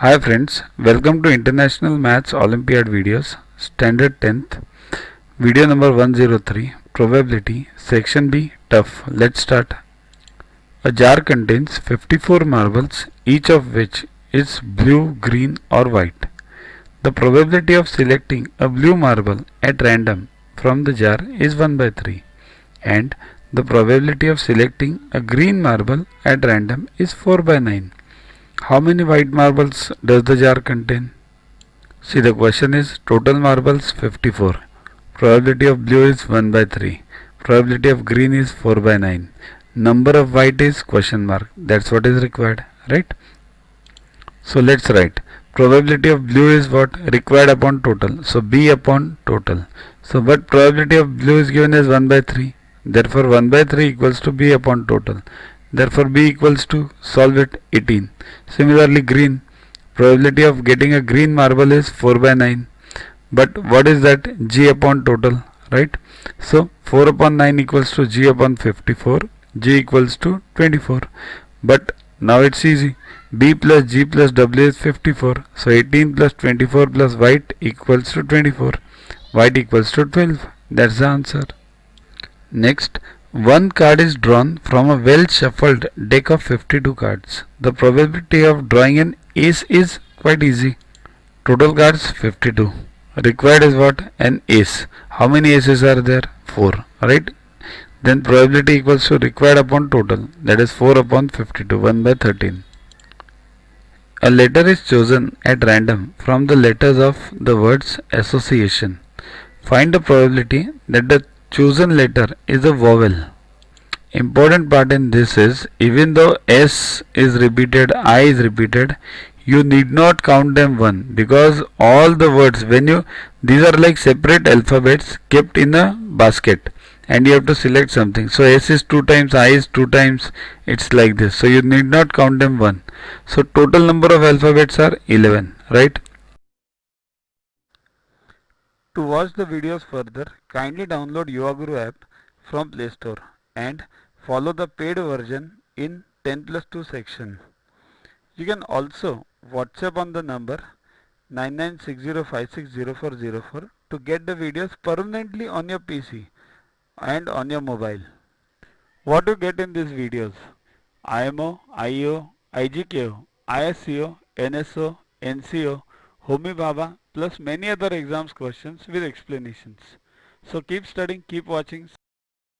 Hi friends, welcome to International Maths Olympiad videos, Standard 10th, video number 103, Probability, Section B, Tough. Let's start. A jar contains 54 marbles, each of which is blue, green or white. The probability of selecting a blue marble at random from the jar is 1 by 3 and the probability of selecting a green marble at random is 4 by 9. How many white marbles does the jar contain? See, the question is total marbles 54. Probability of blue is 1 by 3. Probability of green is 4 by 9. Number of white is question mark. That's what is required, right? So let's write. Probability of blue is what? Required upon total. So B upon total. So but probability of blue is given as 1 by 3. Therefore 1 by 3 equals to B upon total. Therefore B equals to, solve it, 18. Similarly green, probability of getting a green marble is 4 by 9. But what is that? G upon total, right? So 4 upon 9 equals to G upon 54. G equals to 24. But now it's easy. B plus G plus W is 54. So 18 plus 24 plus white equals to 24. White equals to 12. That's the answer. Next, one card is drawn from a well shuffled deck of 52 cards. The probability of drawing an ace is quite easy. Total cards 52. Required is what? An ace. How many aces are there? 4. Right? Then probability equals to required upon total. That is 4 upon 52. 1 by 13. A letter is chosen at random from the letters of the words association. Find the probability that the chosen letter is a vowel. Important part in this is, even though S is repeated, I is repeated, you need not count them one, because all the words, these are like separate alphabets kept in a basket and you have to select something. So S is 2 times, I is 2 times, it's like this. So you need not count them one. So total number of alphabets are 11, right? To watch the videos further, kindly download Yuvaguru app from Play Store and follow the paid version in 10+2 section. You can also WhatsApp on the number 9960560404 to get the videos permanently on your PC and on your mobile. What you get in these videos? IMO, IO, IGKO, ISCO, NSO, NCO, Homi Bhabha plus many other exams questions with explanations. So keep studying, keep watching.